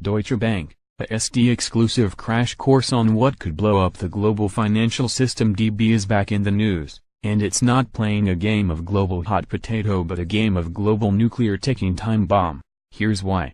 Deutsche Bank, a SD-exclusive crash course on what could blow up the global financial system. DB is back in the news, and it's not playing a game of global hot potato but a game of global nuclear ticking time bomb. Here's why.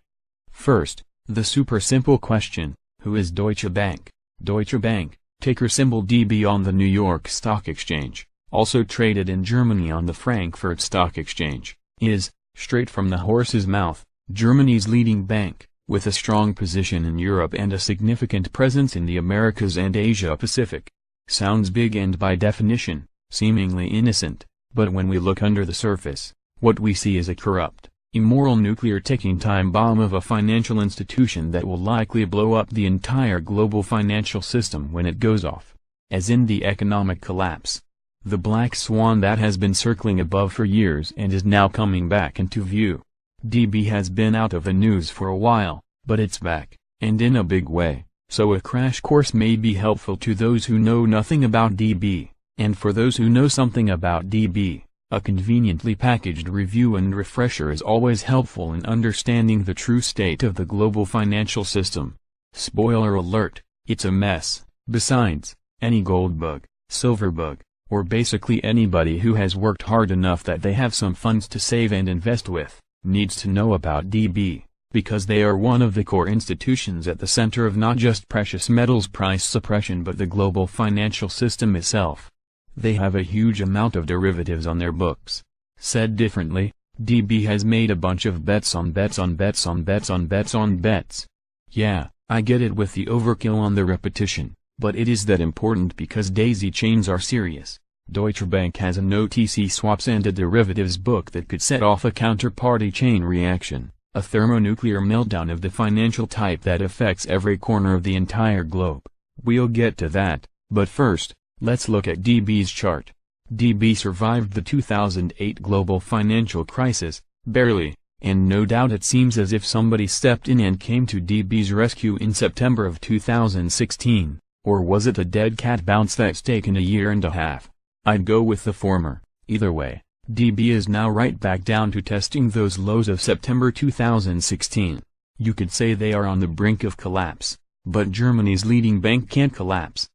First, the super simple question, who is Deutsche Bank? Deutsche Bank, ticker symbol DB on the New York Stock Exchange, also traded in Germany on the Frankfurt Stock Exchange, is, straight from the horse's mouth, Germany's leading bank, with a strong position in Europe and a significant presence in the Americas and Asia-Pacific. Sounds big and by definition, seemingly innocent, but when we look under the surface, what we see is a corrupt, immoral nuclear ticking time bomb of a financial institution that will likely blow up the entire global financial system when it goes off. As in the economic collapse. The black swan that has been circling above for years and is now coming back into view. DB has been out of the news for a while, but it's back, and in a big way, so a crash course may be helpful to those who know nothing about DB, and for those who know something about DB, a conveniently packaged review and refresher is always helpful in understanding the true state of the global financial system. Spoiler alert, it's a mess. Besides, any gold bug, silver bug, or basically anybody who has worked hard enough that they have some funds to save and invest with, needs to know about DB, because they are one of the core institutions at the center of not just precious metals price suppression but the global financial system itself. They have a huge amount of derivatives on their books. Said differently, DB has made a bunch of bets on bets on bets on bets on bets on bets. Yeah, I get it with the overkill on the repetition, but it is that important because daisy chains are serious. Deutsche Bank has an OTC swaps and a derivatives book that could set off a counterparty chain reaction, a thermonuclear meltdown of the financial type that affects every corner of the entire globe. We'll get to that, but first, let's look at DB's chart. DB survived the 2008 global financial crisis, barely, and no doubt it seems as if somebody stepped in and came to DB's rescue in September of 2016, or was it a dead cat bounce that's taken a year and a half? I'd go with the former. Either way, DB is now right back down to testing those lows of September 2016. You could say they are on the brink of collapse, but Germany's leading bank can't collapse.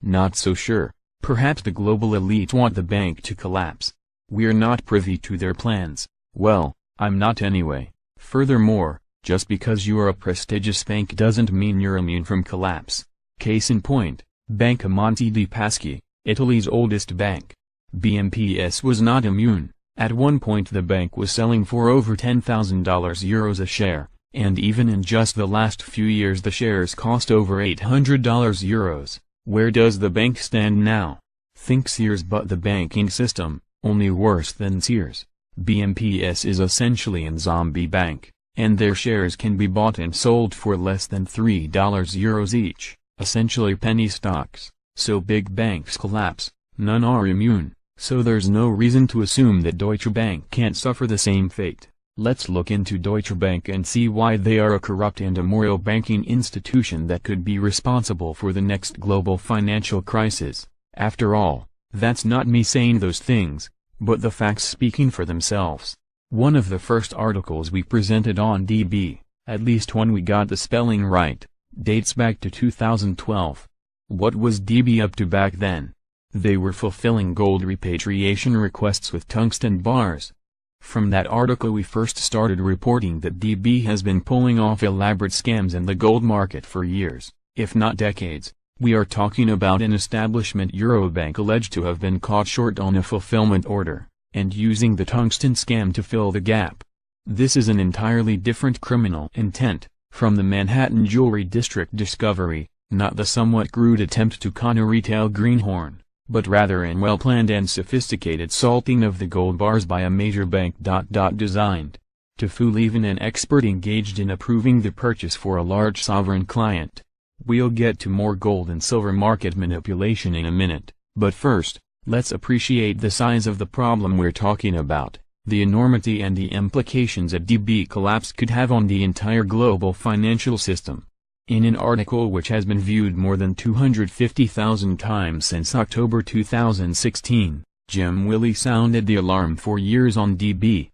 Not so sure. Perhaps the global elite want the bank to collapse. We're not privy to their plans. Well, I'm not anyway. Furthermore, just because you are a prestigious bank doesn't mean you're immune from collapse. Case in point, Banca Monte dei Paschi, Italy's oldest bank. BMPS was not immune. At one point the bank was selling for over €10,000 a share, and even in just the last few years the shares cost over €800. Where does the bank stand now? Think Sears, but the banking system, only worse than Sears. BMPS is essentially a zombie bank, and their shares can be bought and sold for less than €3 each, essentially penny stocks. So big banks collapse, none are immune, so there's no reason to assume that Deutsche Bank can't suffer the same fate. Let's look into Deutsche Bank and see why they are a corrupt and immoral banking institution that could be responsible for the next global financial crisis. After all, that's not me saying those things, but the facts speaking for themselves. One of the first articles we presented on DB, at least when we got the spelling right, dates back to 2012. What was DB up to back then? They were fulfilling gold repatriation requests with tungsten bars. From that article we first started reporting that DB has been pulling off elaborate scams in the gold market for years, if not decades. We are talking about an establishment Eurobank alleged to have been caught short on a fulfillment order, and using the tungsten scam to fill the gap. This is an entirely different criminal intent, from the Manhattan Jewelry District discovery, not the somewhat crude attempt to con a retail greenhorn, but rather an well-planned and sophisticated salting of the gold bars by a major bank. Designed to fool even an expert engaged in approving the purchase for a large sovereign client. We'll get to more gold and silver market manipulation in a minute, but first, let's appreciate the size of the problem we're talking about, the enormity and the implications a DB collapse could have on the entire global financial system. In an article which has been viewed more than 250,000 times since October 2016, Jim Willey sounded the alarm for years on DB.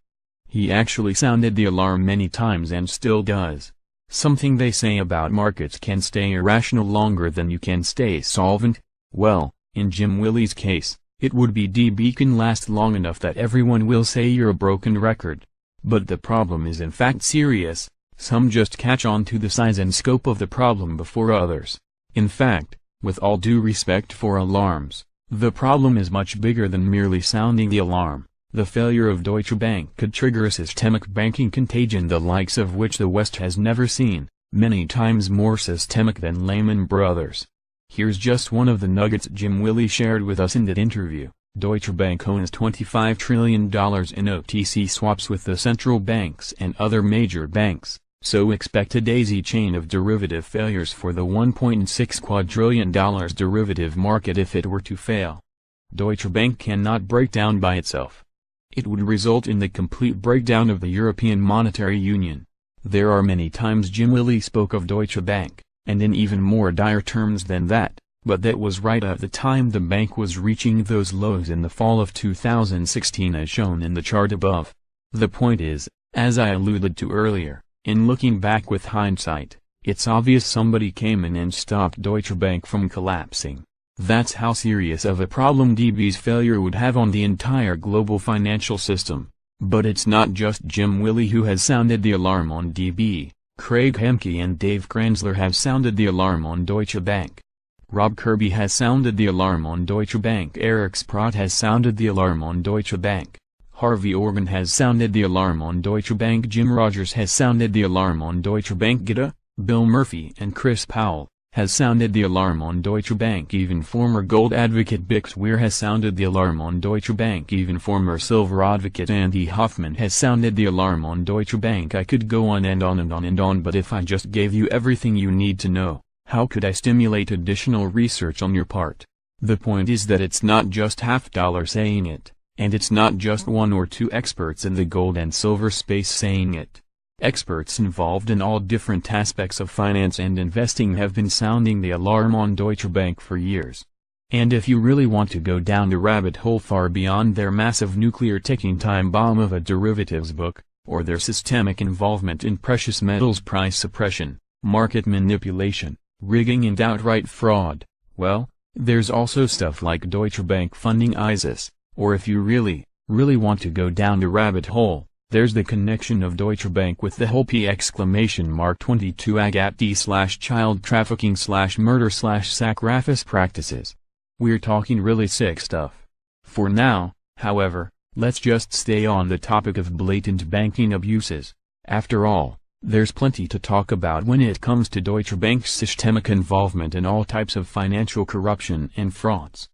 He actually sounded the alarm many times and still does. Something they say about markets can stay irrational longer than you can stay solvent. Well, in Jim Willie's case, it would be DB can last long enough that everyone will say you're a broken record. But the problem is in fact serious. Some just catch on to the size and scope of the problem before others. In fact, with all due respect for alarms, the problem is much bigger than merely sounding the alarm. The failure of Deutsche Bank could trigger a systemic banking contagion the likes of which the West has never seen, many times more systemic than Lehman Brothers. Here's just one of the nuggets Jim Willie shared with us in that interview. Deutsche Bank owns $25 trillion in OTC swaps with the central banks and other major banks, so expect a daisy chain of derivative failures for the $1.6 quadrillion derivative market if it were to fail. Deutsche Bank cannot break down by itself. It would result in the complete breakdown of the European Monetary Union. There are many times Jim Willie spoke of Deutsche Bank, and in even more dire terms than that, but that was right at the time the bank was reaching those lows in the fall of 2016 as shown in the chart above. The point is, as I alluded to earlier, in looking back with hindsight, it's obvious somebody came in and stopped Deutsche Bank from collapsing. That's how serious of a problem DB's failure would have on the entire global financial system. But it's not just Jim Willie who has sounded the alarm on DB. Craig Hemke and Dave Kranzler have sounded the alarm on Deutsche Bank. Rob Kirby has sounded the alarm on Deutsche Bank. Eric Sprott has sounded the alarm on Deutsche Bank. Harvey Organ has sounded the alarm on Deutsche Bank. Jim Rogers has sounded the alarm on Deutsche Bank. Gitta, Bill Murphy and Chris Powell has sounded the alarm on Deutsche Bank. Even former gold advocate Bix Weir has sounded the alarm on Deutsche Bank. Even former silver advocate Andy Hoffman has sounded the alarm on Deutsche Bank. I could go on and on and on and on, but if I just gave you everything you need to know, how could I stimulate additional research on your part? The point is that it's not just $half saying it, and it's not just one or two experts in the gold and silver space saying it. Experts involved in all different aspects of finance and investing have been sounding the alarm on Deutsche Bank for years. And if you really want to go down the rabbit hole far beyond their massive nuclear ticking time bomb of a derivatives book, or their systemic involvement in precious metals price suppression, market manipulation, rigging and outright fraud, well, there's also stuff like Deutsche Bank funding ISIS, or if you really want to go down the rabbit hole, there's the connection of Deutsche Bank with the whole !22 AGAT-D/child trafficking/murder/sacrifice practices. We're talking really sick stuff. For now, however, let's just stay on the topic of blatant banking abuses. After all, there's plenty to talk about when it comes to Deutsche Bank's systemic involvement in all types of financial corruption and frauds.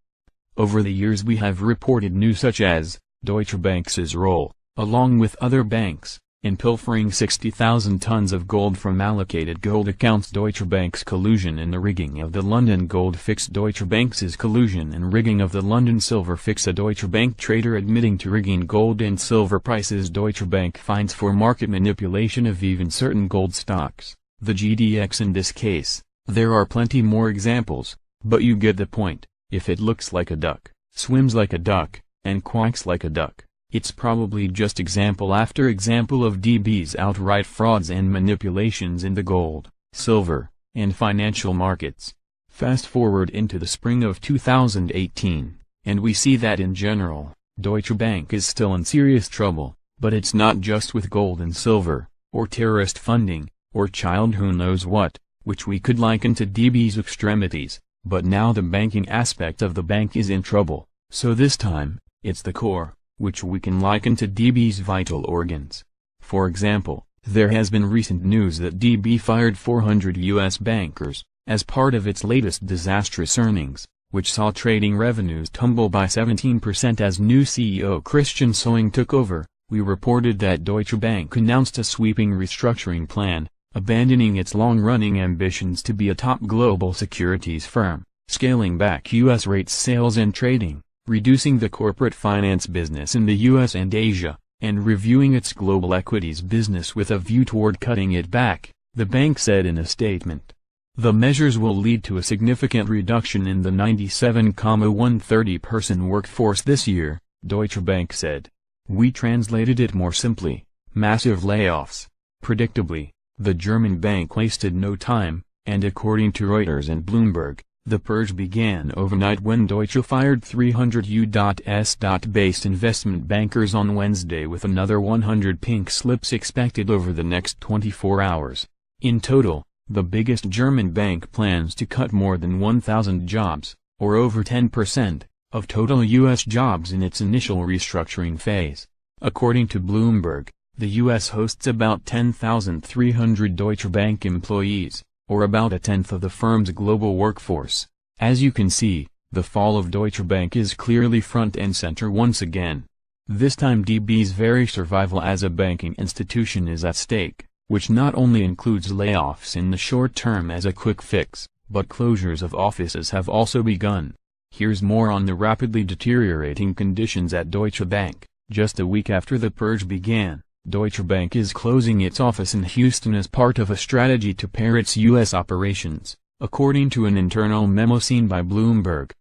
Over the years we have reported news such as Deutsche Bank's role, along with other banks, in pilfering 60,000 tons of gold from allocated gold accounts. Deutsche Bank's collusion in the rigging of the London gold fix. Deutsche Bank's collusion in rigging of the London silver fix. A Deutsche Bank trader admitting to rigging gold and silver prices. Deutsche Bank fines for market manipulation of even certain gold stocks, the GDX in this case. There are plenty more examples, but you get the point. If it looks like a duck, swims like a duck, and quacks like a duck, it's probably just example after example of DB's outright frauds and manipulations in the gold, silver, and financial markets. Fast forward into the spring of 2018, and we see that in general, Deutsche Bank is still in serious trouble, but it's not just with gold and silver, or terrorist funding, or child who knows what, which we could liken to DB's extremities, but now the banking aspect of the bank is in trouble, so this time, it's the core, which we can liken to DB's vital organs. For example, there has been recent news that DB fired 400 U.S. bankers, as part of its latest disastrous earnings, which saw trading revenues tumble by 17% as new CEO Christian Sewing took over. We reported that Deutsche Bank announced a sweeping restructuring plan, abandoning its long-running ambitions to be a top global securities firm, scaling back U.S. rates sales and trading, reducing the corporate finance business in the U.S. and Asia, and reviewing its global equities business with a view toward cutting it back, the bank said in a statement. The measures will lead to a significant reduction in the 97,130-person workforce this year, Deutsche Bank said. We translated it more simply, Massive layoffs. Predictably, the German bank wasted no time, and according to Reuters and Bloomberg, the purge began overnight when Deutsche fired 300 U.S.-based investment bankers on Wednesday, with another 100 pink slips expected over the next 24 hours. In total, the biggest German bank plans to cut more than 1,000 jobs, or over 10%, of total U.S. jobs in its initial restructuring phase. According to Bloomberg, the U.S. hosts about 10,300 Deutsche Bank employees, or about a tenth of the firm's global workforce. As you can see, the fall of Deutsche Bank is clearly front and center once again. This time DB's very survival as a banking institution is at stake, which not only includes layoffs in the short term as a quick fix, but closures of offices have also begun. Here's more on the rapidly deteriorating conditions at Deutsche Bank. Just a week after the purge began, Deutsche Bank is closing its office in Houston as part of a strategy to pare its U.S. operations, according to an internal memo seen by Bloomberg.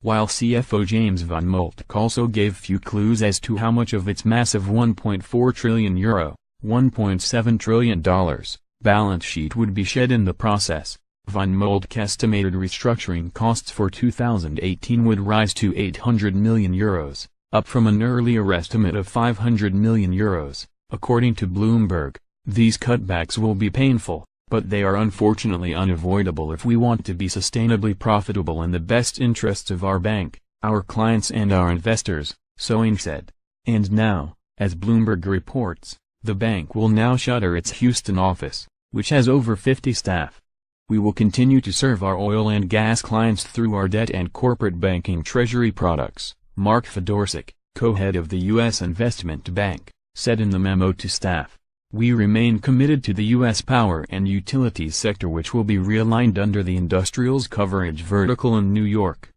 While CFO James von Moltke also gave few clues as to how much of its massive €1.4 trillion, $1.7 trillion, balance sheet would be shed in the process, von Moltke estimated restructuring costs for 2018 would rise to €800 million, up from an earlier estimate of €500 million. According to Bloomberg, these cutbacks will be painful, but they are unfortunately unavoidable if we want to be sustainably profitable in the best interests of our bank, our clients and our investors, Soane said. And now, as Bloomberg reports, the bank will now shutter its Houston office, which has over 50 staff. We will continue to serve our oil and gas clients through our debt and corporate banking treasury products, Mark Fedorczyk, co-head of the U.S. Investment Bank, said in the memo to staff. We remain committed to the U.S. power and utilities sector, which will be realigned under the industrials coverage vertical in New York.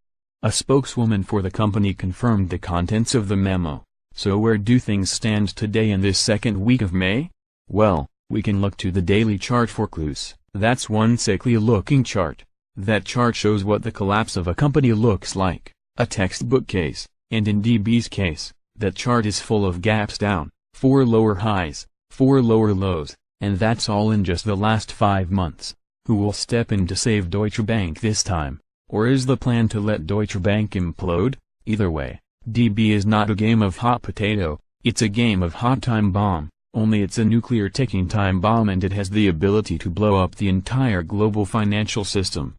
A spokeswoman for the company confirmed the contents of the memo. So where do things stand today in this second week of May? Well, we can look to the daily chart for clues. That's one sickly-looking chart. That chart shows what the collapse of a company looks like, a textbook case, and in DB's case, that chart is full of gaps down. 4 lower highs, 4 lower lows, and that's all in just the last 5 months. Who will step in to save Deutsche Bank this time? Or is the plan to let Deutsche Bank implode? Either way, DB is not a game of hot potato, it's a game of hot time bomb, only it's a nuclear ticking time bomb, and it has the ability to blow up the entire global financial system.